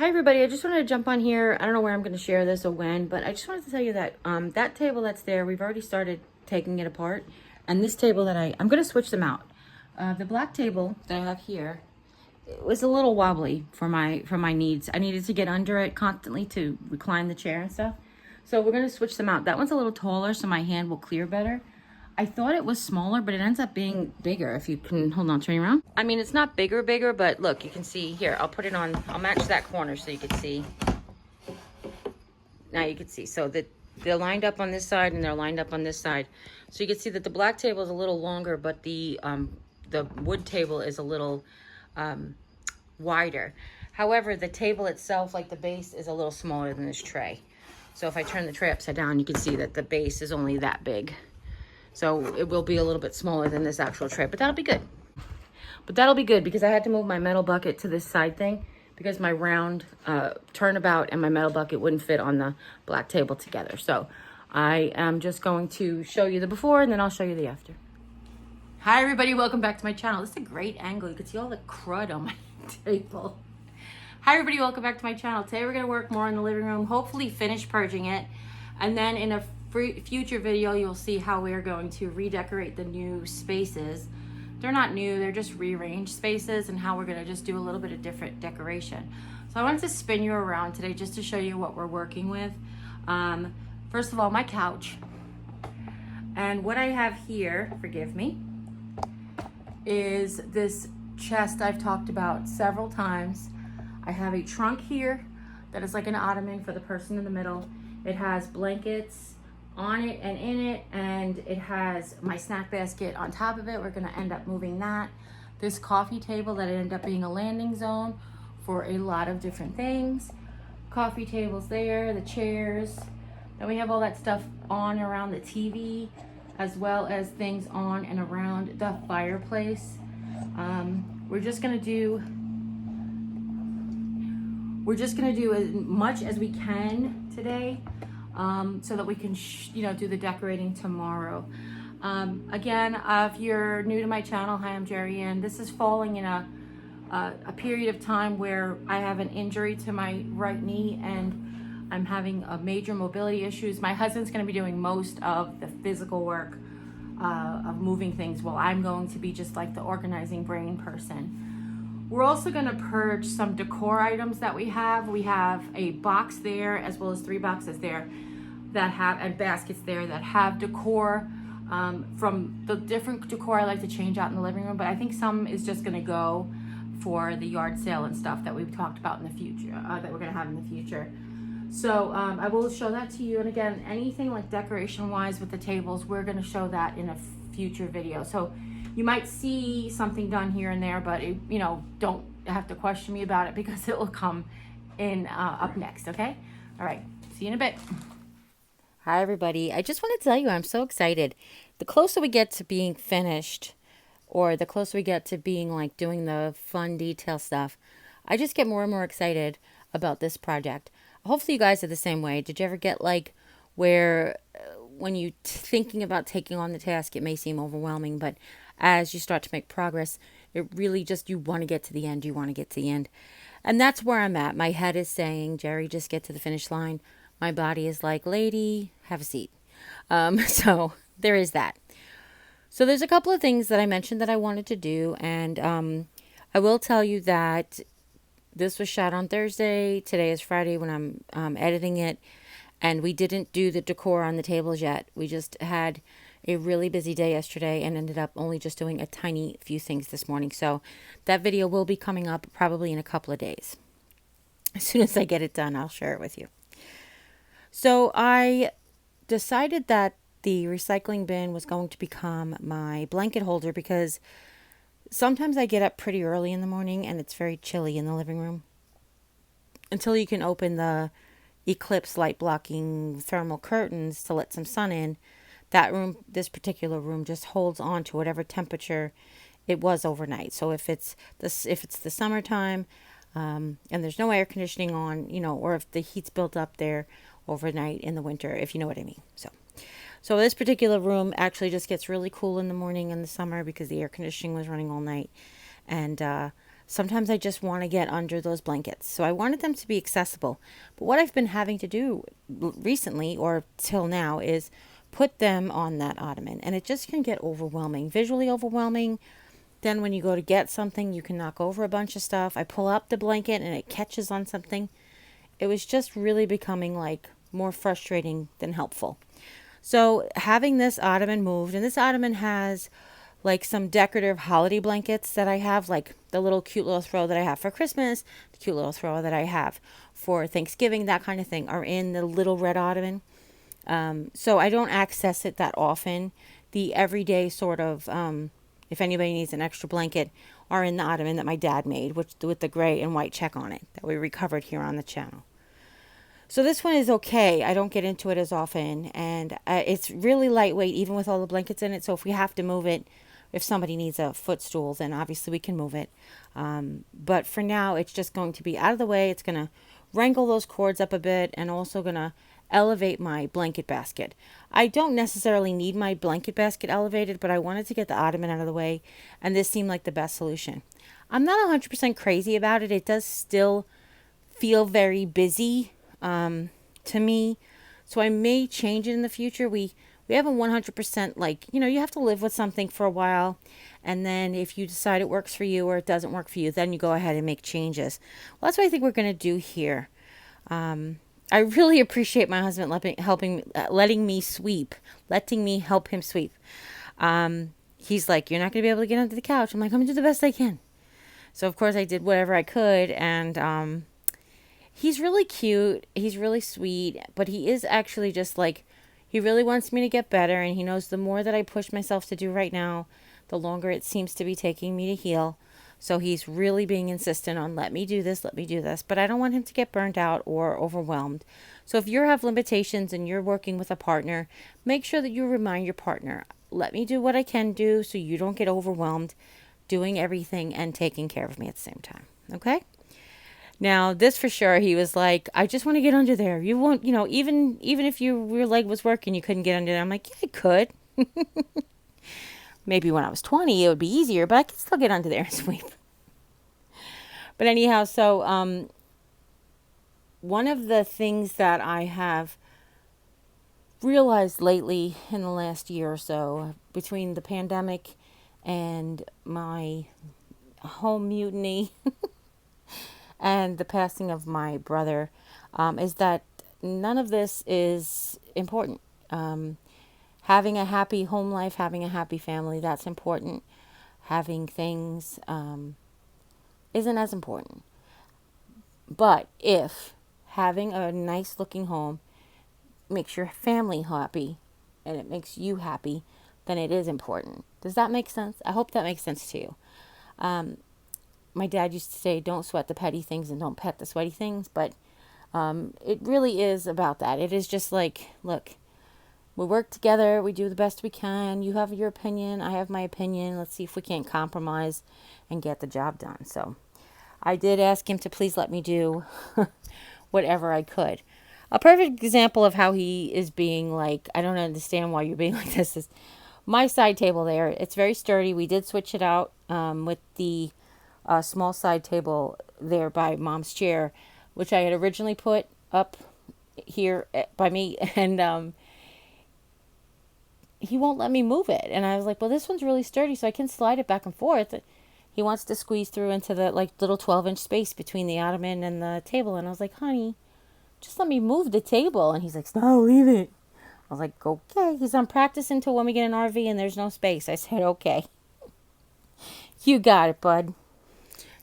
Hi everybody, I just wanted to jump on here. I don't know where I'm going to share this or when, but I just wanted to tell you that that table that's there, we've already started taking it apart. And this table that I'm going to switch them out. The black table that I have here, it was a little wobbly for my needs. I needed to get under it constantly to recline the chair and stuff. So we're going to switch them out. That one's a little taller so my hand will clear better. I thought it was smaller, but it ends up being bigger. If you can, hold on, turn around. I mean, it's not bigger, but look, you can see here. I'll put it on, I'll match that corner so you can see. Now you can see, so that they're lined up on this side and they're lined up on this side. So you can see that the black table is a little longer, but the wood table is a little wider. However, the table itself, like the base, is a little smaller than this tray. So if I turn the tray upside down, you can see that the base is only that big. So it will be a little bit smaller than this actual tray, but that'll be good. But that'll be good because I had to move my metal bucket to this side thing because my round turnabout and my metal bucket wouldn't fit on the black table together. So I am just going to show you the before and then I'll show you the after. Hi everybody, welcome back to my channel. This is a great angle. You can see all the crud on my table. Hi everybody, welcome back to my channel. Today we're gonna work more in the living room, hopefully finish purging it. And then in a future video, you'll see how we are going to redecorate the new spaces. They're not new, they're just rearranged spaces and how we're gonna just do a little bit of different decoration. So I wanted to spin you around today just to show you what we're working with. First of all, my couch. And what I have here, forgive me, is this chest I've talked about several times. I have a trunk here that is like an ottoman for the person in the middle. It has blankets on it and in it, and it has my snack basket on top of it. We're gonna end up moving that. This coffee table that ended up being a landing zone for a lot of different things. Coffee tables there, the chairs. Then we have all that stuff on and around the TV, as well as things on and around the fireplace. We're just gonna do as much as we can today. So that we can, do the decorating tomorrow. Again, if you're new to my channel, hi, I'm Jeri-Ann. This is falling in a period of time where I have an injury to my right knee and I'm having a major mobility issues. My husband's going to be doing most of the physical work of moving things while I'm going to be just like the organizing brain person. We're also going to purge some decor items that we have. We have a box there as well as 3 boxes there that have, and baskets there that have decor from the different decor I like to change out in the living room, but I think some is just going to go for the yard sale and stuff that we've talked about in the future, that we're going to have in the future. So I will show that to you. And again, anything like decoration wise with the tables, we're going to show that in a future video. So you might see something done here and there, but don't have to question me about it because it will come in up next. Okay. All right. See you in a bit. Hi everybody. I just wanted to tell you I'm so excited. The closer we get to being finished, or the closer we get to being like doing the fun detail stuff, I just get more and more excited about this project. Hopefully you guys are the same way. Did you ever get like where when you thinking about taking on the task, it may seem overwhelming, but as you start to make progress, it really just, you want to get to the end. You want to get to the end. And that's where I'm at. My head is saying, Jerry, just get to the finish line. My body is like, lady, have a seat. So there is that. So there's a couple of things that I mentioned that I wanted to do. And I will tell you that this was shot on Thursday. Today is Friday when I'm editing it. And we didn't do the decor on the tables yet. We just had a really busy day yesterday and ended up only just doing a tiny few things this morning. So that video will be coming up probably in a couple of days. As soon as I get it done, I'll share it with you. So I decided that the recycling bin was going to become my blanket holder because sometimes I get up pretty early in the morning and it's very chilly in the living room. Until you can open the eclipse light blocking thermal curtains to let some sun in, that room, this particular room, just holds on to whatever temperature it was overnight. So if it's the summertime and there's no air conditioning on, or if the heat's built up there overnight in the winter, if you know what I mean. So this particular room actually just gets really cool in the morning in the summer because the air conditioning was running all night. And Sometimes I just want to get under those blankets. So I wanted them to be accessible. But what I've been having to do recently or till now is put them on that ottoman. And it just can get overwhelming, visually overwhelming. Then when you go to get something, you can knock over a bunch of stuff. I pull up the blanket and it catches on something. It was just really becoming like more frustrating than helpful. So having this ottoman moved, and this ottoman has like some decorative holiday blankets that I have, like the little cute little throw that I have for Christmas, the cute little throw that I have for Thanksgiving, that kind of thing, are in the little red ottoman. So I don't access it that often. The everyday sort of, if anybody needs an extra blanket, are in the ottoman that my dad made, which with the gray and white check on it that we recovered here on the channel. So this one is okay. I don't get into it as often, and it's really lightweight, even with all the blankets in it. So if we have to move it, if somebody needs a footstool, then obviously we can move it. But for now, it's just going to be out of the way. It's going to wrangle those cords up a bit, and also going to elevate my blanket basket. I don't necessarily need my blanket basket elevated, but I wanted to get the ottoman out of the way, and this seemed like the best solution. I'm not 100% crazy about it. It does still feel very busy to me, so I may change it in the future. We haven't 100%, like, you have to live with something for a while, and then if you decide it works for you or it doesn't work for you, then you go ahead and make changes. Well, that's what I think we're going to do here. I really appreciate my husband letting me help him sweep. He's like, you're not going to be able to get under the couch. I'm like, I'm going to do the best I can. So of course I did whatever I could, and he's really cute. He's really sweet, but he is actually just like, he really wants me to get better, and he knows the more that I push myself to do right now, the longer it seems to be taking me to heal. So he's really being insistent on, let me do this, but I don't want him to get burnt out or overwhelmed. So if you have limitations and you're working with a partner, make sure that you remind your partner, let me do what I can do so you don't get overwhelmed doing everything and taking care of me at the same time. Okay? Now, this for sure, he was like, I just want to get under there. You won't, even if your leg was working, you couldn't get under there. I'm like, yeah, I could. Maybe when I was 20, it would be easier, but I could still get under there and sweep. But anyhow, so one of the things that I have realized lately in the last year or so, between the pandemic and my home mutiny and the passing of my brother, is that none of this is important. Having a happy home life, having a happy family, that's important. Having things isn't as important. But if having a nice looking home makes your family happy and it makes you happy, then it is important. Does that make sense? I hope that makes sense to you. My dad used to say, don't sweat the petty things and don't pet the sweaty things. But it really is about that. It is just like, look, we work together. We do the best we can. You have your opinion. I have my opinion. Let's see if we can't compromise and get the job done. So I did ask him to please let me do whatever I could. A perfect example of how he is being like, I don't understand why you're being like this, is my side table there. It's very sturdy. We did switch it out with the small side table there by Mom's chair, which I had originally put up here by me, and he won't let me move it. And I was like, well, this one's really sturdy, so I can slide it back and forth. He wants to squeeze through into the like little 12-inch space between the ottoman and the table. And I was like, honey, just let me move the table. And he's like, no, leave it. I was like, okay. He's on practice until when we get an RV and there's no space. I said, okay. You got it, bud.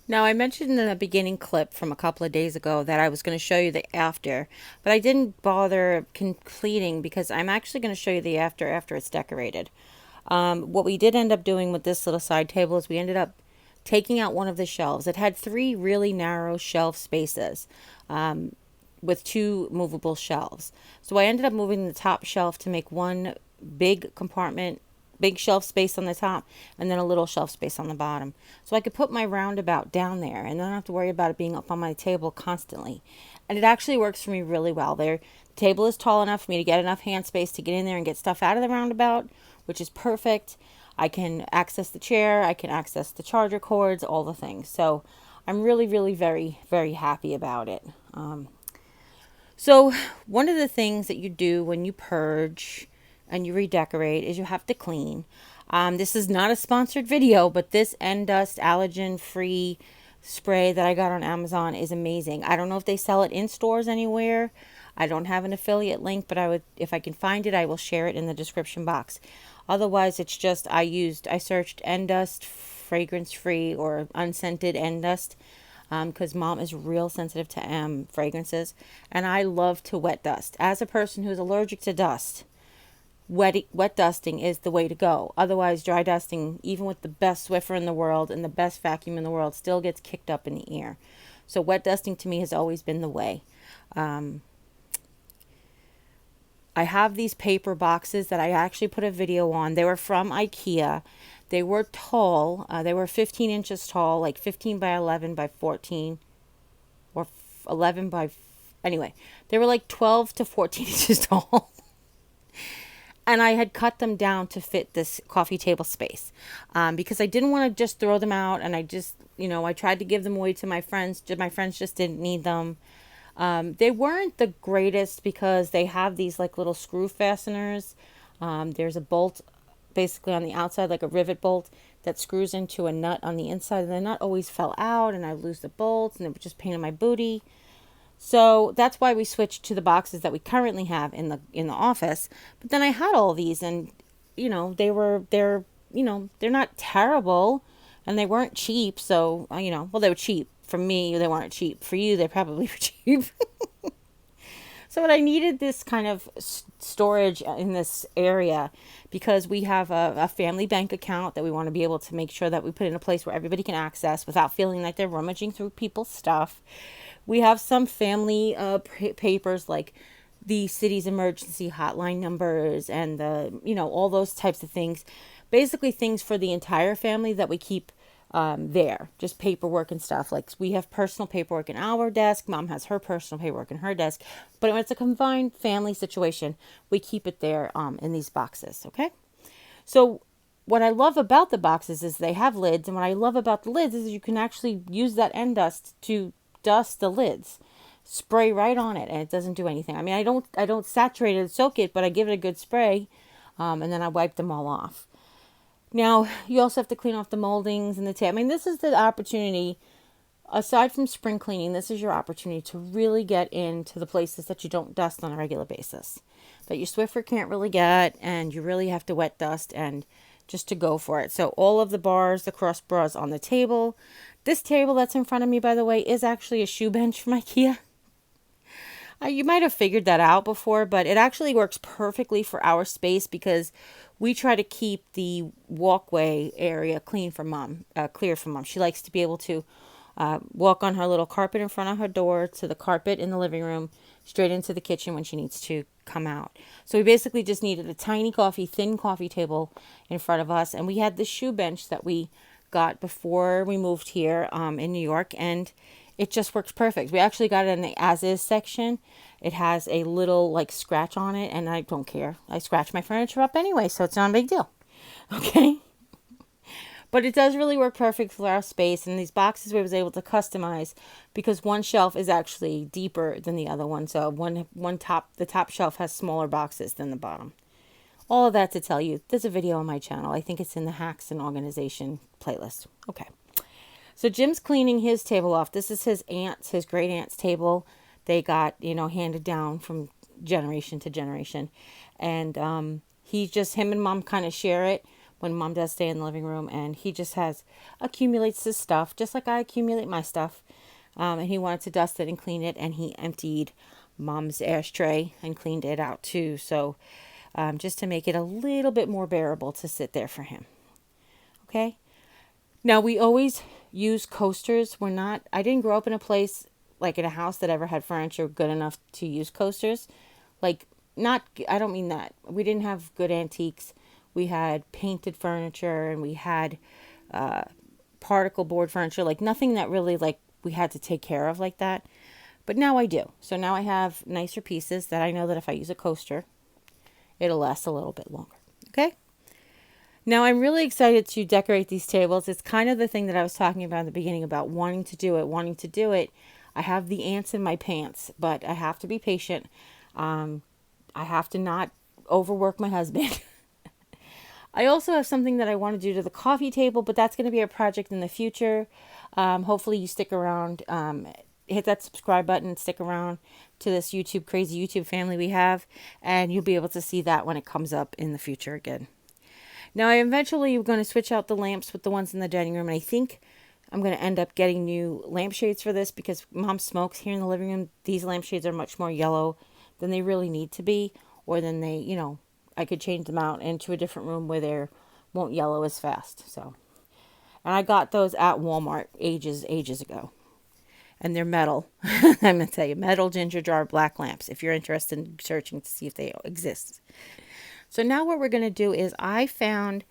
Now, I mentioned in the beginning clip from a couple of days ago that I was going to show you the after, but I didn't bother completing because I'm actually going to show you the after it's decorated. What we did end up doing with this little side table is we ended up taking out one of the shelves. It had 3 really narrow shelf spaces with 2 movable shelves. So I ended up moving the top shelf to make one big compartment, big shelf space on the top, and then a little shelf space on the bottom. So I could put my roundabout down there and then I don't have to worry about it being up on my table constantly. And it actually works for me really well. The table is tall enough for me to get enough hand space to get in there and get stuff out of the roundabout, which is perfect. I can access the chair, I can access the charger cords, all the things. So I'm really, really very, very happy about it. So one of the things that you do when you purge and you redecorate is you have to clean. This is not a sponsored video, but this N-Dust allergen free spray that I got on Amazon is amazing. I don't know if they sell it in stores anywhere. I don't have an affiliate link, but I would, if I can find it, I will share it in the description box. Otherwise, it's just I searched N-Dust fragrance free or unscented N-Dust, because mom is real sensitive to fragrances, and I love to wet dust. As a person who's allergic to dust, wet dusting is the way to go. Otherwise, dry dusting, even with the best Swiffer in the world and the best vacuum in the world, still gets kicked up in the ear. So wet dusting to me has always been the way. I have these paper boxes that I actually put a video on. They were from IKEA. They were tall. They were 15 inches tall, like 15 by 11 by 14 or 11 by... Anyway, they were like 12 to 14 inches tall. And I had cut them down to fit this coffee table space, because I didn't want to just throw them out. And I just, I tried to give them away to my friends. My friends just didn't need them. They weren't the greatest because they have these like little screw fasteners. There's a bolt basically on the outside, like a rivet bolt that screws into a nut on the inside. And the nut always fell out and I lose the bolts and it was just pain in my booty. So that's why we switched to the boxes that we currently have in the office. But then I had all these, and they're not terrible, and they weren't cheap. So well, they were cheap for me. They weren't cheap for you. They probably were cheap. So what I needed this kind of storage in this area, because we have a family bank account that we want to be able to make sure that we put in a place where everybody can access without feeling like they're rummaging through people's stuff. We have some family papers like the city's emergency hotline numbers and all those types of things. Basically things for the entire family that we keep there. Just paperwork and stuff. Like we have personal paperwork in our desk. Mom has her personal paperwork in her desk. But when it's a combined family situation, we keep it there in these boxes. Okay? So what I love about the boxes is they have lids. And what I love about the lids is you can actually use that N-Dust to dust the lids, spray right on it, and it doesn't do anything. I mean, I don't saturate it and soak it, but I give it a good spray, and then I wipe them all off. Now, you also have to clean off the moldings and the tape. I mean, this is the opportunity, aside from spring cleaning, this is your opportunity to really get into the places that you don't dust on a regular basis, that your Swiffer can't really get, and you really have to wet dust and just to go for it. So all of the bars, the cross bars on the table. This table that's in front of me, by the way, is actually a shoe bench from IKEA. You might have figured that out before, but it actually works perfectly for our space because we try to keep the walkway area clear for mom. She likes to be able to walk on her little carpet in front of her door to the carpet in the living room, straight into the kitchen when she needs to come out. So we basically just needed a tiny thin coffee table in front of us, and we had the shoe bench that we got before we moved here in New York, and it just works perfect. We actually got it in the as-is section. It has a little like scratch on it, and I don't care. I scratch my furniture up anyway, so it's not a big deal. Okay? But it does really work perfect for our space, and these boxes we was able to customize because one shelf is actually deeper than the other one. So the top shelf has smaller boxes than the bottom. All of that to tell you, there's a video on my channel. I think it's in the Hacks and Organization playlist. Okay. So Jim's cleaning his table off. This is his great aunt's table. They got, handed down from generation to generation. And him and mom kind of share it when mom does stay in the living room. And he just accumulates his stuff, just like I accumulate my stuff. And he wanted to dust it and clean it. And he emptied mom's ashtray and cleaned it out too. So just to make it a little bit more bearable to sit there for him. Okay. Now we always use coasters. I didn't grow up in a place like in a house that ever had furniture good enough to use coasters. I don't mean that. We didn't have good antiques. We had painted furniture and we had particle board furniture, like nothing that really we had to take care of like that. But now I do. So now I have nicer pieces that I know that if I use a coaster, it'll last a little bit longer. Okay? Now I'm really excited to decorate these tables. It's kind of the thing that I was talking about in the beginning about wanting to do it. I have the ants in my pants, but I have to be patient. I have to not overwork my husband. I also have something that I want to do to the coffee table, but that's going to be a project in the future. Hopefully you stick around, hit that subscribe button and stick around to this crazy YouTube family we have, and you'll be able to see that when it comes up in the future again. Now, I eventually am going to switch out the lamps with the ones in the dining room, and I think I'm going to end up getting new lampshades for this because Mom smokes here in the living room. These lampshades are much more yellow than they really need to be, or than they, I could change them out into a different room where they won't yellow as fast. So, and I got those at Walmart ages ago. And they're metal. I'm going to tell you, metal ginger jar black lamps, if you're interested in searching to see if they exist. So now what we're going to do is I found,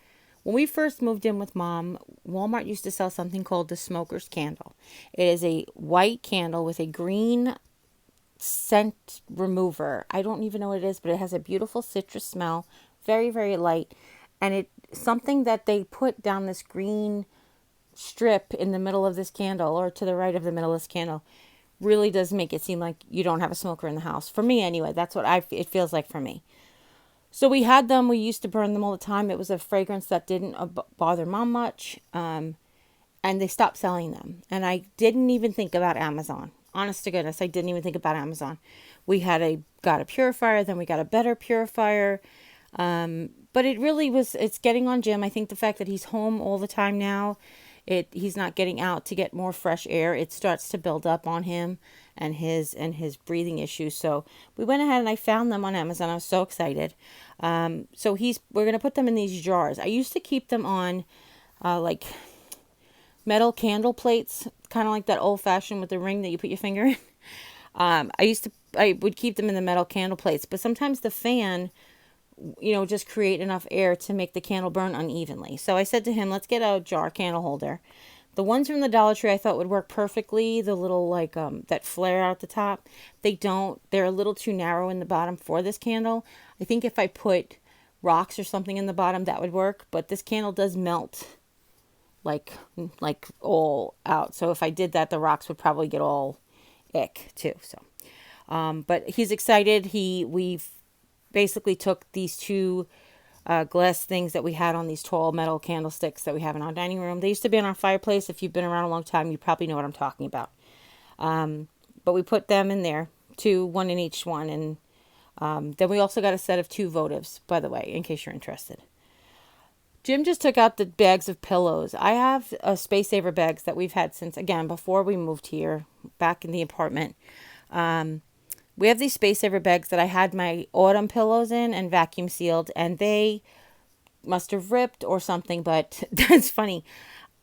when we first moved in with Mom, Walmart used to sell something called the smoker's candle. It is a white candle with a green scent remover. I don't even know what it is, but it has a beautiful citrus smell, very, very light. And it's something that they put down this green strip in the middle of this candle, or to the right of the middle of this candle, really does make it seem like you don't have a smoker in the house. For me anyway, that's what it feels like for me. So we had them. We used to burn them all the time. It was a fragrance that didn't bother Mom much. And they stopped selling them. And I didn't even think about Amazon. Honest to goodness, I didn't even think about Amazon. We got a purifier, then we got a better purifier. But it really it's getting on Jim. I think the fact that he's home all the time now, he's not getting out to get more fresh air. It starts to build up on him and his breathing issues. So we went ahead and I found them on Amazon. I was so excited. So we're going to put them in these jars. I used to keep them on like metal candle plates, kind of like that old fashioned with the ring that you put your finger in. I would keep them in the metal candle plates, but sometimes the fan, just create enough air to make the candle burn unevenly. So I said to him, let's get a jar candle holder. The ones from the Dollar Tree I thought would work perfectly. The little that flare out at the top. They don't. They're a little too narrow in the bottom for this candle. I think if I put rocks or something in the bottom, that would work. But this candle does melt like all out. So if I did that, the rocks would probably get all ick too. So, but he's excited. We've basically took these two glass things that we had on these tall metal candlesticks that we have in our dining room. They used to be in our fireplace. If you've been around a long time, you probably know what I'm talking about. But we put them in there, one in each one. And then we also got a set of 2 votives, by the way, in case you're interested. Jim just took out the bags of pillows. I have Space Saver bags that we've had since, again, before we moved here, back in the apartment. We have these Space Saver bags that I had my autumn pillows in and vacuum sealed, and they must have ripped or something, but that's funny.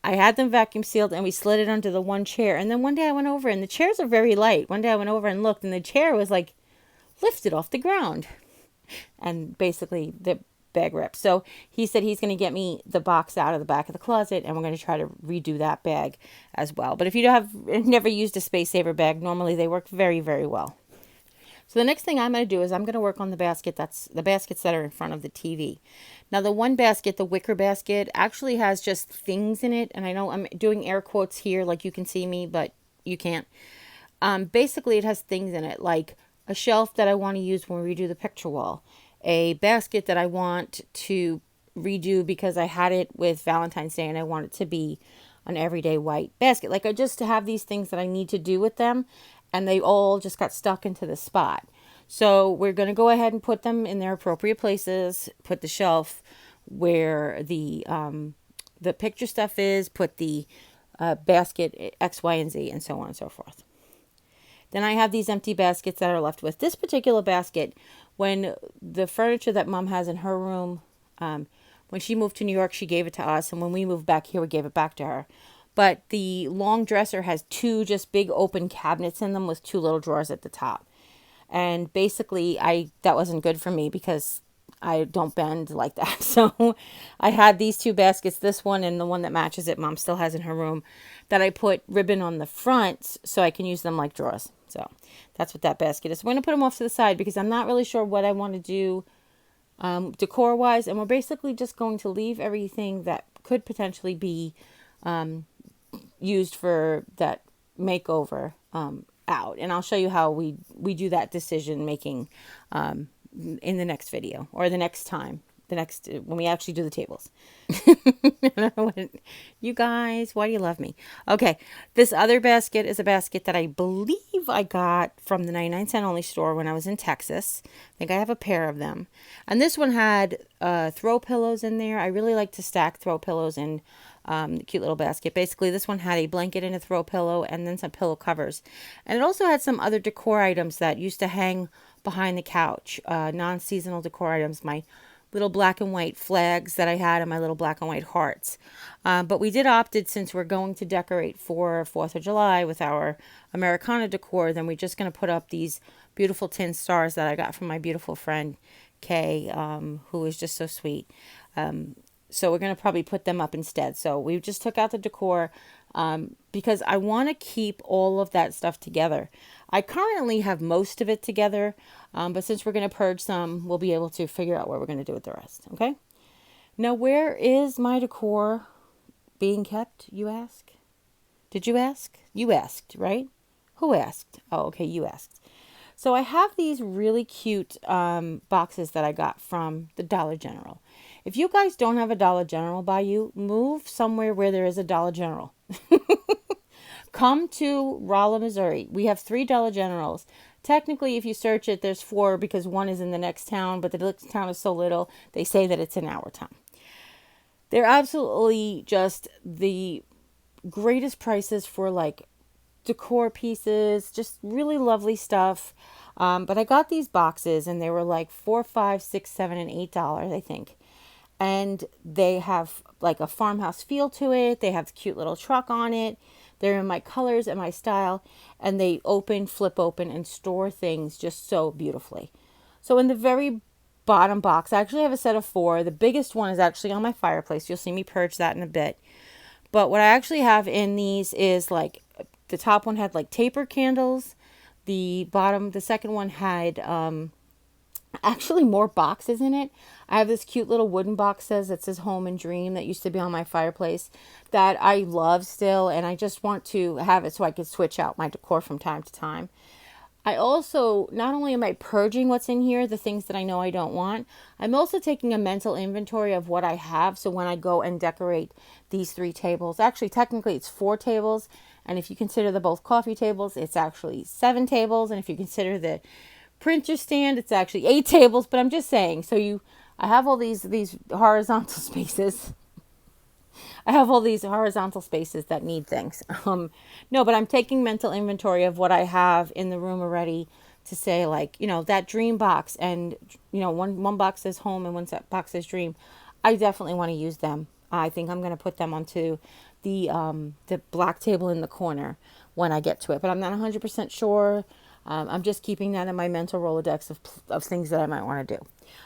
I had them vacuum sealed and we slid it under the one chair. And then one day I went over, and the chairs are very light. One day I went over and looked, and the chair was like lifted off the ground. And basically the bag ripped. So he said he's going to get me the box out of the back of the closet, and we're going to try to redo that bag as well. But if you have never used a Space Saver bag, normally they work very, very well. So the next thing I'm going to do is I'm going to work on the baskets that are in front of the TV. Now the one basket, the wicker basket, actually has just things in it. And I know I'm doing air quotes here like you can see me, but you can't. Basically it has things in it like a shelf that I want to use when we redo the picture wall. A basket that I want to redo because I had it with Valentine's Day and I want it to be an everyday white basket. Like I just have these things that I need to do with them, and they all just got stuck into the spot. So we're going to go ahead and put them in their appropriate places, put the shelf where the picture stuff is, put the basket X, Y, and Z, and so on and so forth. Then I have these empty baskets that are left with. This particular basket, when the furniture that Mom has in her room, when she moved to New York, she gave it to us. And when we moved back here, we gave it back to her. But the long dresser has 2 just big open cabinets in them with 2 little drawers at the top. And basically, that wasn't good for me because I don't bend like that. So I had these 2 baskets, this one and the one that matches it, Mom still has in her room, that I put ribbon on the front so I can use them like drawers. So that's what that basket is. So we're going to put them off to the side because I'm not really sure what I want to do decor wise, and we're basically just going to leave everything that could potentially be used for that makeover out. And I'll show you how we do that decision making in the next video, or the next time, when we actually do the tables. I don't know what, you guys, why do you love me? Okay, this other basket is a basket that I believe I got from the 99-cent only store when I was in Texas. I think I have a pair of them. And this one had throw pillows in there. I really like to stack throw pillows in the cute little basket. Basically, this one had a blanket and a throw pillow, and then some pillow covers. And it also had some other decor items that used to hang behind the couch, non-seasonal decor items, my little black and white flags that I had, and my little black and white hearts. But we did opted, since we're going to decorate for 4th of July with our Americana decor, then we're just going to put up these beautiful tin stars that I got from my beautiful friend Kay, who is just so sweet. So we're going to probably put them up instead. So we just took out the decor because I want to keep all of that stuff together. I currently have most of it together, but since we're going to purge some, we'll be able to figure out what we're going to do with the rest. Okay. Now, where is my decor being kept, you ask? Did you ask? You asked, right? Who asked? Oh, okay, you asked. So I have these really cute boxes that I got from the Dollar General. If you guys don't have a Dollar General by you, move somewhere where there is a Dollar General. Come to Rolla, Missouri. We have 3 Dollar Generals. Technically, if you search it, there's 4 because one is in the next town, but the next town is so little, they say that it's in our town. They're absolutely just the greatest prices for like decor pieces, just really lovely stuff. But I got these boxes and they were like $4, $5, $6, $7, and $8, I think. And they have like a farmhouse feel to it. They have a cute little truck on it. They're in my colors and my style, and they open, flip open, and store things just so beautifully. So in the very bottom box, I actually have a set of 4. The biggest one is actually on my fireplace. You'll see me purge that in a bit. But what I actually have in these is like, the top one had like taper candles. The second one had actually more boxes in it. I have this cute little wooden box that says Home and Dream that used to be on my fireplace that I love still, and I just want to have it so I could switch out my decor from time to time. I also, not only am I purging what's in here, the things that I know I don't want, I'm also taking a mental inventory of what I have. So when I go and decorate these 3 tables, actually technically it's 4 tables, and if you consider the both coffee tables, it's actually 7 tables, and if you consider the printer stand, it's actually 8 tables. But I'm just saying, I have all these horizontal spaces. I have all these horizontal spaces that need things. No, but I'm taking mental inventory of what I have in the room already to say, like, that dream box, and one box says home and one box says dream. I definitely want to use them. I think I'm going to put them onto the black table in the corner when I get to it, but I'm not 100% sure. I'm just keeping that in my mental Rolodex of things that I might want to do.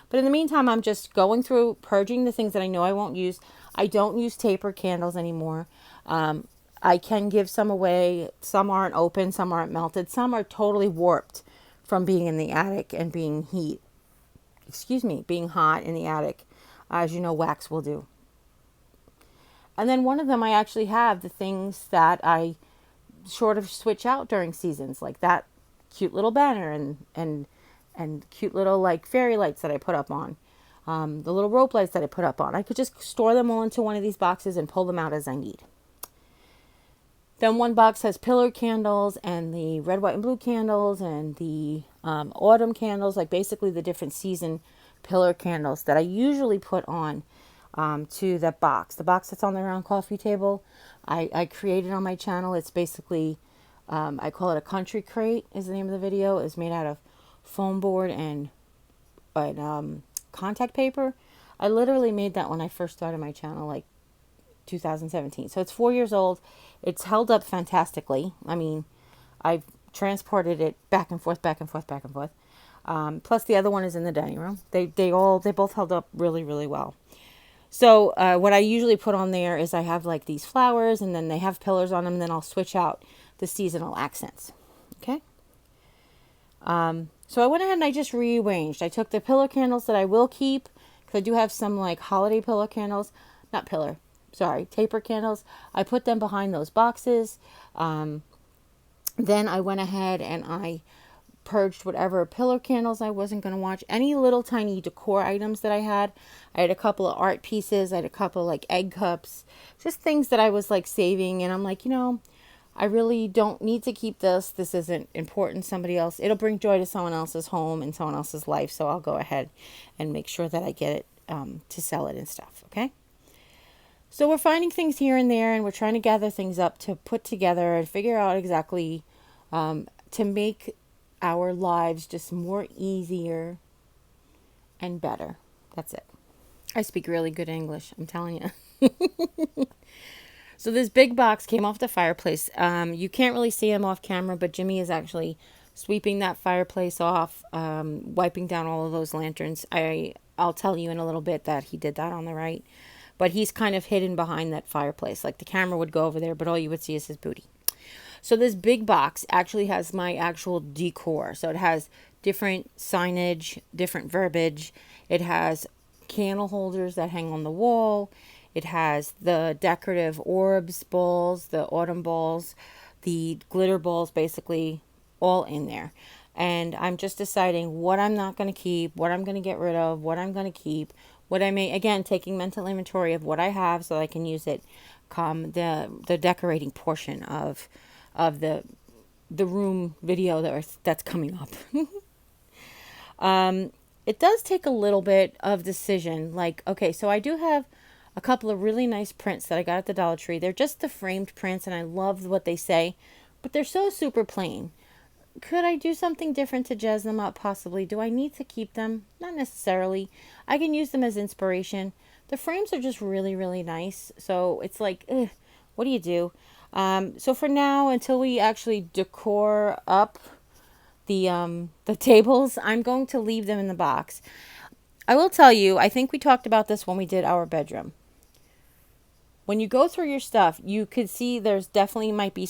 But in the meantime, I'm just going through purging the things that I know I won't use. I don't use taper candles anymore. I can give some away. Some aren't open, some aren't melted, some are totally warped from being in the attic and being hot in the attic. As you know, wax will do. And then one of them, I actually have the things that I sort of switch out during seasons, like that cute little banner and cute little like fairy lights that I put up on, the little rope lights that I put up on. I could just store them all into one of these boxes and pull them out as I need. Then one box has pillar candles and the red, white, and blue candles and the autumn candles, like basically the different season pillar candles that I usually put on to that box. The box that's on the round coffee table, I created on my channel. It's basically, I call it a country crate is the name of the video. It's made out of foam board and contact paper. I literally made that when I first started my channel, like 2017. So it's 4 years old. It's held up fantastically. I mean, I've transported it back and forth, back and forth, back and forth. Plus the other one is in the dining room. They both held up really, really well. So what I usually put on there is I have like these flowers, and then they have pillars on them, and then I'll switch out the seasonal accents. Okay. So I went ahead and I just rearranged. I took the pillow candles that I will keep, because I do have some like holiday pillow candles, not pillar, sorry, taper candles. I put them behind those boxes. Then I went ahead and I purged whatever pillow candles I wasn't going to watch. Any little tiny decor items that I had. I had a couple of art pieces. I had a couple of like egg cups. Just things that I was like saving. And I'm like, I really don't need to keep this. This isn't important. Somebody else. It'll bring joy to someone else's home and someone else's life. So I'll go ahead and make sure that I get it to sell it and stuff. Okay. So we're finding things here and there, and we're trying to gather things up to put together and figure out exactly to make our lives just more easier and better. That's it. I speak really good English, I'm telling you. So this big box came off the fireplace. You can't really see him off camera, but Jimmy is actually sweeping that fireplace off, wiping down all of those lanterns. I'll tell you in a little bit that he did that on the right. But he's kind of hidden behind that fireplace. Like the camera would go over there, but all you would see is his booty. So this big box actually has my actual decor. So it has different signage, different verbiage. It has candle holders that hang on the wall. It has the decorative orbs balls, the autumn balls, the glitter balls, basically all in there. And I'm just deciding what I'm not going to keep, what I'm going to get rid of, what I'm going to keep, what I may, again, taking mental inventory of what I have so I can use it come the decorating portion of the room video that's coming up. It does take a little bit of decision. Like, okay, so I do have a couple of really nice prints that I got at the Dollar Tree. They're just the framed prints, and I love what they say, but they're so super plain. Could I do something different to jazz them up? Possibly. Do I need to keep them? Not necessarily. I can use them as inspiration. The frames are just really, really nice. So it's like, what do you do? So for now, until we actually decor up the tables, I'm going to leave them in the box. I will tell you, I think we talked about this when we did our bedroom. When you go through your stuff, you could see there's definitely might be,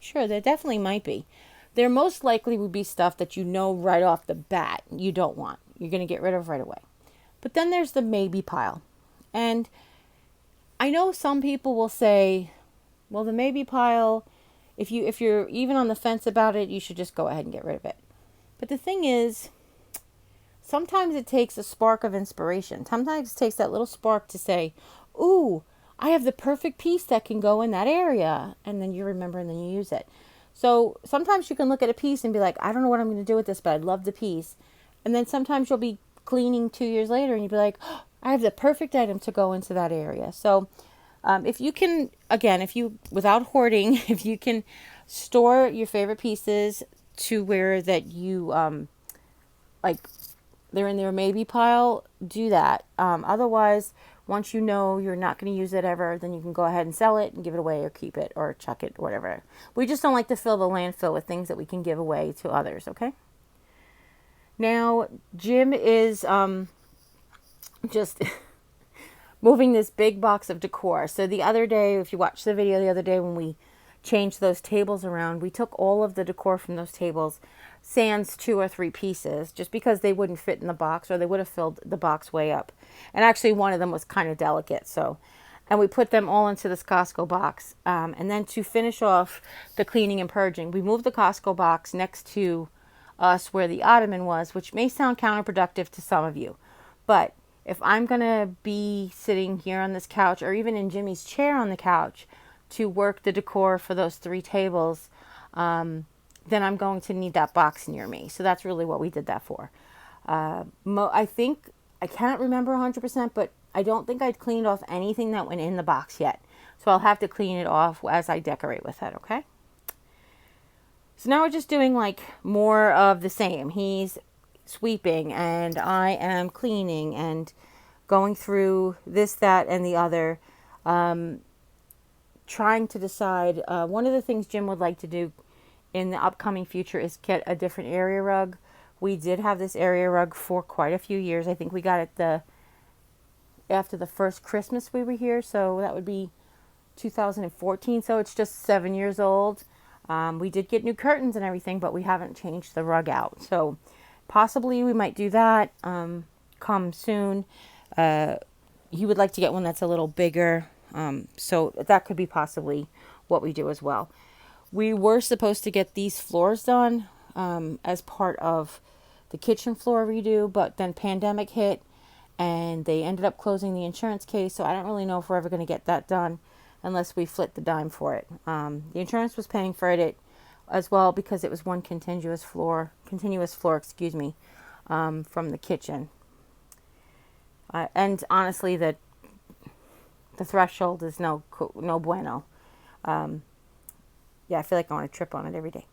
sure, there definitely might be. There most likely would be stuff that you know right off the bat you don't want. You're going to get rid of right away. But then there's the maybe pile. And I know some people will say, well, the maybe pile, if you're even on the fence about it, you should just go ahead and get rid of it. But the thing is, sometimes it takes a spark of inspiration. Sometimes it takes that little spark to say, ooh, I have the perfect piece that can go in that area. And then you remember and then you use it. So sometimes you can look at a piece and be like, I don't know what I'm going to do with this, but I love the piece. And then sometimes you'll be cleaning 2 years later and you'll be like, oh, I have the perfect item to go into that area. So if you can, again, without hoarding, if you can store your favorite pieces to where that you, like they're in their maybe pile, do that. Otherwise, once you know you're not going to use it ever, then you can go ahead and sell it and give it away or keep it or chuck it or whatever. We just don't like to fill the landfill with things that we can give away to others, okay? Now, Jim is just moving this big box of decor. So the other day, if you watched the video the other day when we changed those tables around, we took all of the decor from those tables, sans 2 or 3 pieces, just because they wouldn't fit in the box or they would have filled the box way up. And actually one of them was kind of delicate. And we put them all into this Costco box. And then to finish off the cleaning and purging, we moved the Costco box next to us where the ottoman was, which may sound counterproductive to some of you. But if I'm going to be sitting here on this couch or even in Jimmy's chair on the couch to work the decor for those 3 tables, then I'm going to need that box near me. So that's really what we did that for. I think, I can't remember 100%, but I don't think I'd cleaned off anything that went in the box yet. So I'll have to clean it off as I decorate with it, okay? So now we're just doing like more of the same. He's sweeping and I am cleaning and going through this, that, and the other. Trying to decide. One of the things Jim would like to do in the upcoming future is get a different area rug. We did have this area rug for quite a few years. I think we got it after the first Christmas we were here, so that would be 2014. So it's just 7 years old. We did get new curtains and everything, but we haven't changed the rug out. So possibly we might do that come soon. He would like to get one that's a little bigger. So that could be possibly what we do as well. We were supposed to get these floors done as part of the kitchen floor redo, but then pandemic hit and they ended up closing the insurance case. So I don't really know if we're ever going to get that done unless we flit the dime for it. The insurance was paying for it as well because it was one continuous floor, excuse me, from the kitchen. And honestly, the threshold is no bueno. Yeah, I feel like I want to trip on it every day.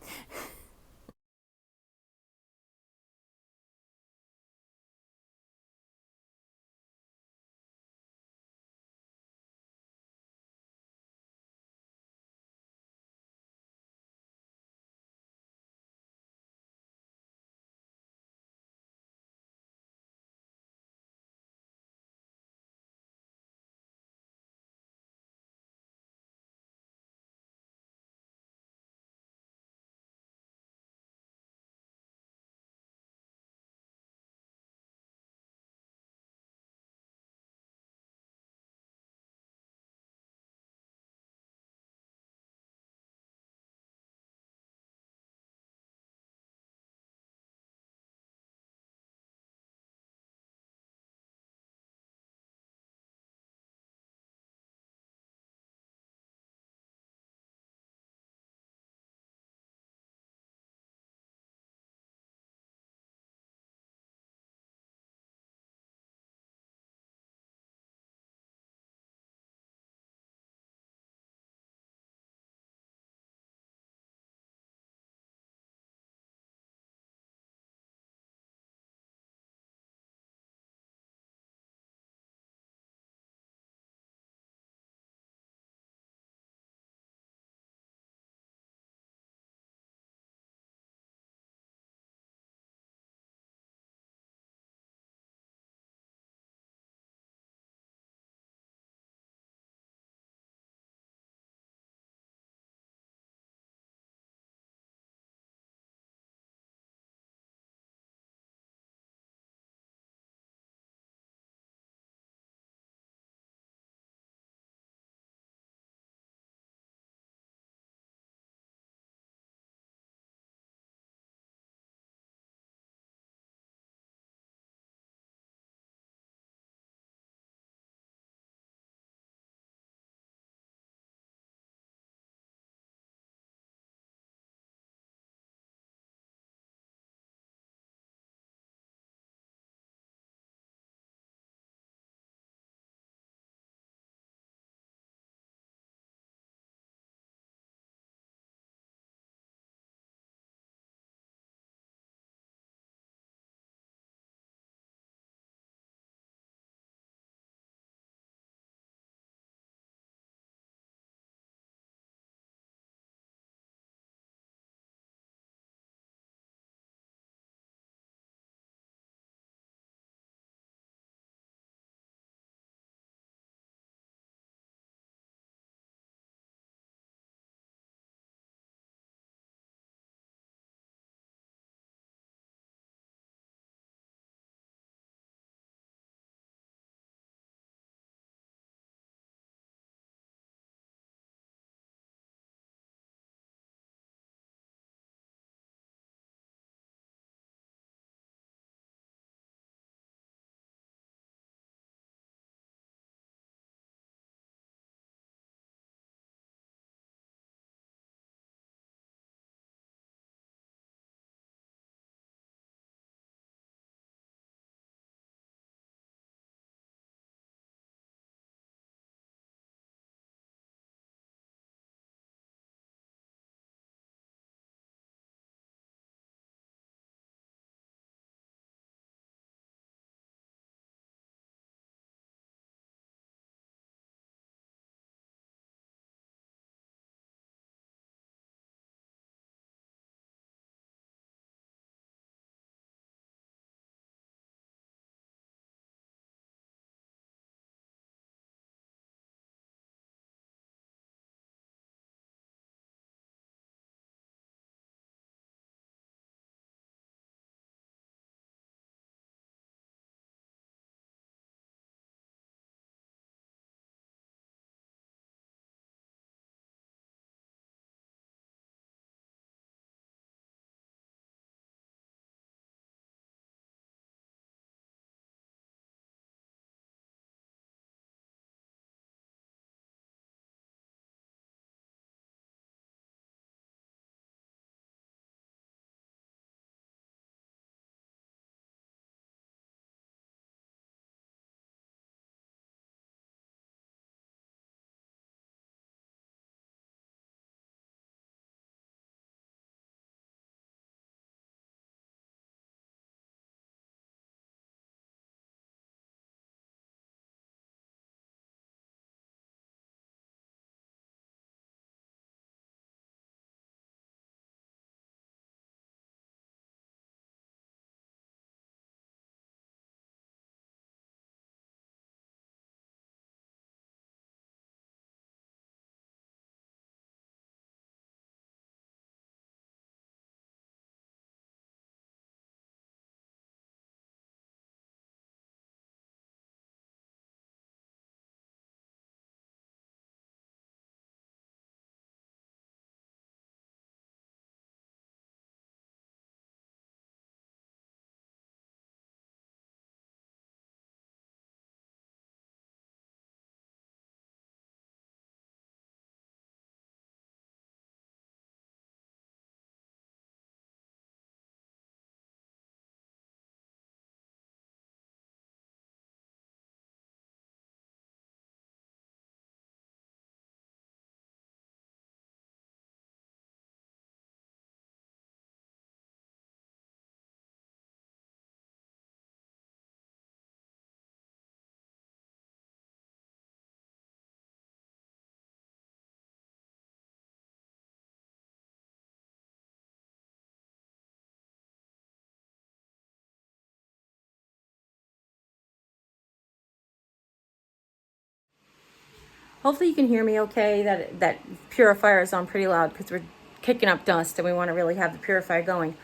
Hopefully you can hear me okay. That purifier is on pretty loud because we're kicking up dust and we want to really have the purifier going.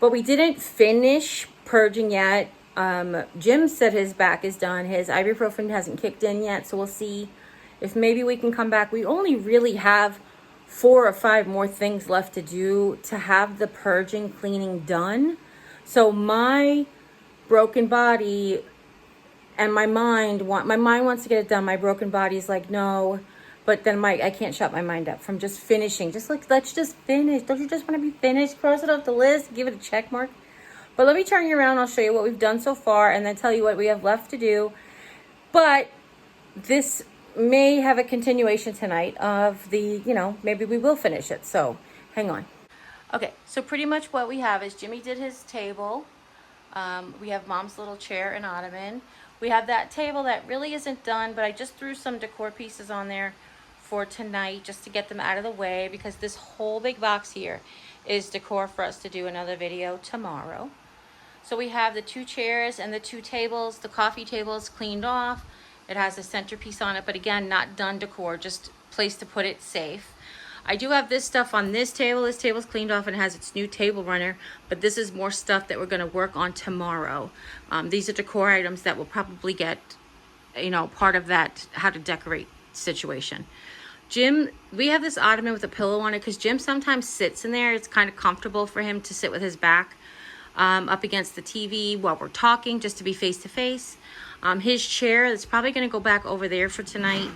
But we didn't finish purging yet. Jim said his back is done. His ibuprofen hasn't kicked in yet, so we'll see if maybe we can come back. We only really have 4 or 5 more things left to do to have the purging cleaning done. So my broken body and my mind wants to get it done. My broken body is like, no. But then I can't shut my mind up from just finishing. Just like, let's just finish. Don't you just want to be finished? Cross it off the list. Give it a check mark. But let me turn you around. I'll show you what we've done so far and then tell you what we have left to do. But this may have a continuation tonight of the, maybe we will finish it. So hang on. Okay, so pretty much what we have is Jimmy did his table. We have Mom's little chair and ottoman. We have that table that really isn't done, but I just threw some decor pieces on there for tonight just to get them out of the way, because this whole big box here is decor for us to do another video tomorrow. So we have the 2 chairs and the 2 tables. The coffee table is cleaned off. It has a centerpiece on it, but again, not done decor, just place to put it safe. I do have this stuff on this table. This table's cleaned off and has its new table runner, but this is more stuff that we're going to work on tomorrow. These are decor items that will probably get, part of that how to decorate situation. Jim, we have this ottoman with a pillow on it because Jim sometimes sits in there. It's kind of comfortable for him to sit with his back up against the TV while we're talking, just to be face to face. His chair is probably going to go back over there for tonight.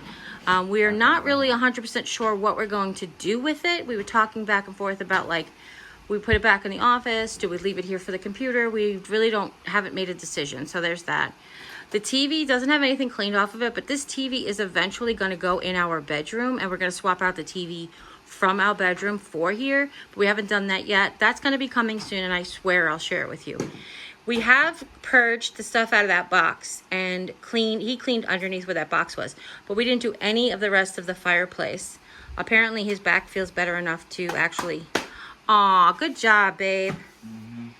We are not really 100% sure what we're going to do with it. We were talking back and forth about, like, we put it back in the office. Do we leave it here for the computer? We really haven't made a decision. So there's that. The TV doesn't have anything cleaned off of it, but this TV is eventually going to go in our bedroom, and we're going to swap out the TV from our bedroom for here. But we haven't done that yet. That's going to be coming soon, and I swear I'll share it with you. We have purged the stuff out of that box and he cleaned underneath where that box was, but we didn't do any of the rest of the fireplace. Apparently his back feels better enough to actually, good job, babe.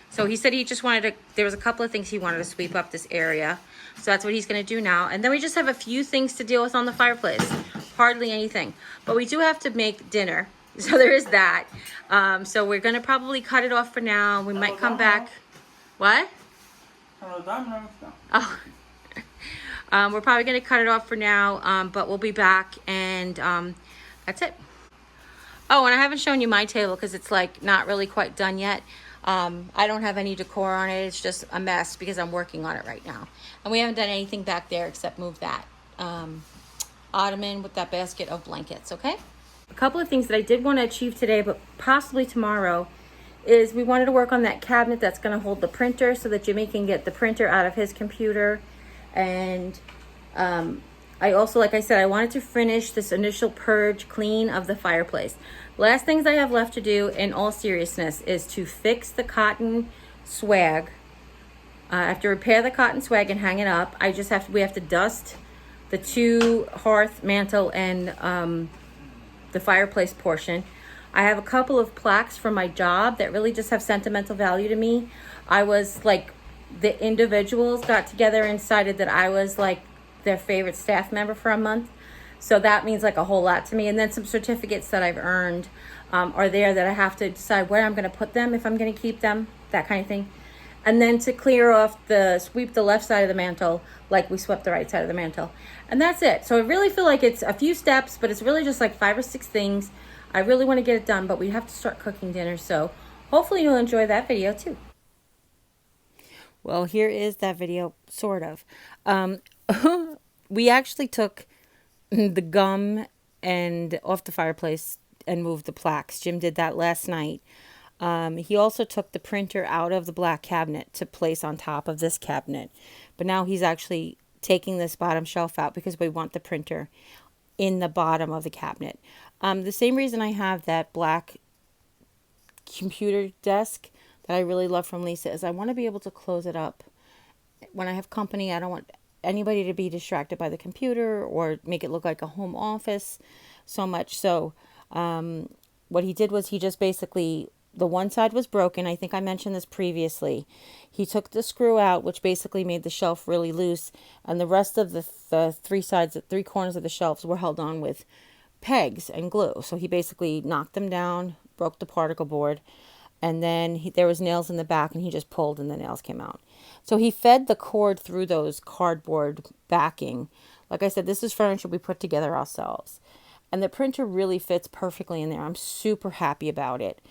So he said he just there was a couple of things he wanted to sweep up this area. So that's what he's going to do now. And then we just have a few things to deal with on the fireplace. Hardly anything. But we do have to make dinner. So there is that. So we're going to probably cut it off for now. We might come back. What? Oh. We're probably going to cut it off for now, but we'll be back, and that's it. Oh, and I haven't shown you my table because it's like not really quite done yet. I don't have any decor on it. It's just a mess because I'm working on it right now. And we haven't done anything back there except move that ottoman with that basket of blankets, okay? A couple of things that I did want to achieve today, but possibly tomorrow, is we wanted to work on that cabinet that's going to hold the printer so that Jimmy can get the printer out of his computer. And I also, like I said, I wanted to finish this initial purge clean of the fireplace. Last things I have left to do, in all seriousness, is to fix the cotton swag. I have to repair the cotton swag and hang it up. We have to dust the 2 hearth, mantle, and the fireplace portion. I have a couple of plaques from my job that really just have sentimental value to me. I was like, the individuals got together and decided that I was like their favorite staff member for a month. So that means like a whole lot to me. And then some certificates that I've earned are there that I have to decide where I'm going to put them, if I'm going to keep them, that kind of thing. And then to sweep the left side of the mantle like we swept the right side of the mantle. And that's it. So I really feel like it's a few steps, but it's really just like 5 or 6 things. I really want to get it done, but we have to start cooking dinner. So hopefully you'll enjoy that video too. Well, here is that video, sort of. We actually took the gum and off the fireplace and moved the plaques. Jim did that last night. He also took the printer out of the black cabinet to place on top of this cabinet. But now he's actually taking this bottom shelf out because we want the printer in the bottom of the cabinet. The same reason I have that black computer desk that I really love from Lisa is I want to be able to close it up. When I have company, I don't want anybody to be distracted by the computer or make it look like a home office so much. So what he did was he just basically the one side was broken. I think I mentioned this previously. He took the screw out, which basically made the shelf really loose, and the rest of the three corners of the shelves were held on with pegs and glue. So he basically knocked them down, broke the particle board, and then there was nails in the back, and he just pulled and the nails came out. So he fed the cord through those cardboard backing. Like I said, this is furniture we put together ourselves. And the printer really fits perfectly in there. I'm super happy about it.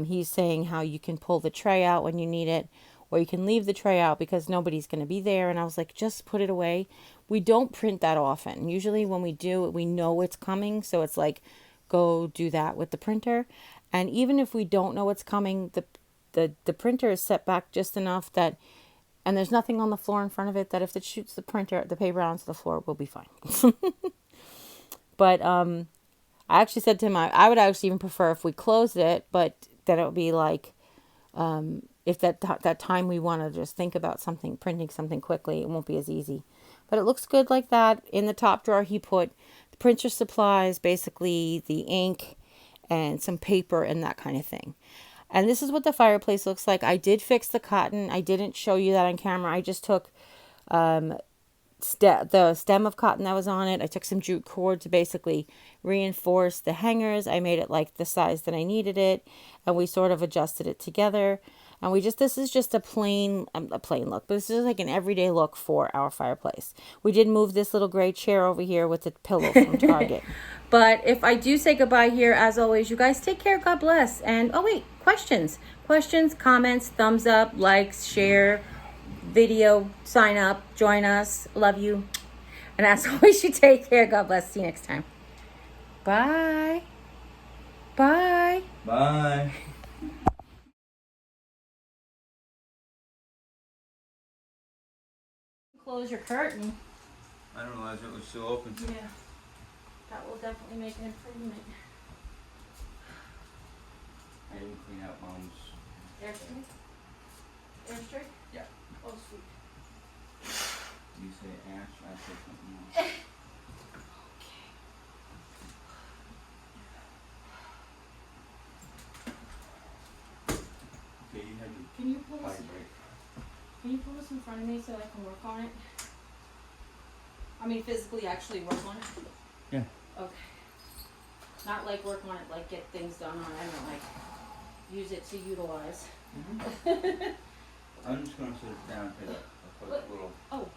He's saying how you can pull the tray out when you need it, or you can leave the tray out because nobody's going to be there. And I was like, just put it away. We don't print that often. Usually when we do, we know it's coming. So it's like, go do that with the printer. And even if we don't know what's coming, the printer is set back just enough that, and there's nothing on the floor in front of it, that if it shoots the paper onto the floor, we'll be fine. But I actually said to him, I would actually even prefer if we closed it, but then it would be like, if that time we want to just think about something, printing something quickly, it won't be as easy. But it looks good like that. In the top drawer, he put the printer supplies, basically the ink and some paper and that kind of thing. And this is what the fireplace looks like. I did fix the cotton. I didn't show you that on camera. I just took the stem of cotton that was on it. I took some jute cord to basically reinforce the hangers. I made it like the size that I needed it, and we sort of adjusted it together. And this is just a plain look, but this is like an everyday look for our fireplace. We did move this little gray chair over here with the pillow from Target. But if I do say goodbye here, as always, you guys take care. God bless. And oh wait, questions, comments, thumbs up, likes, share video, sign up, join us. Love you. And as always, you take care. God bless. See you next time. Bye. Bye. Bye. Close your curtain. I didn't realize it was still open. Yeah, that will definitely make an improvement. I didn't clean out Mom's. Airstream? Airstream? Yeah. Oh, sweet. You say ash, I say something else. Okay, you had your Can you pull pie this? break. Can you pull this in front of me so I can work on it? I mean, physically actually work on it? Yeah. Okay. Not like work on it, like get things done on it. I don't like use it to utilize. I'm just gonna sit down and take a quick little. Oh,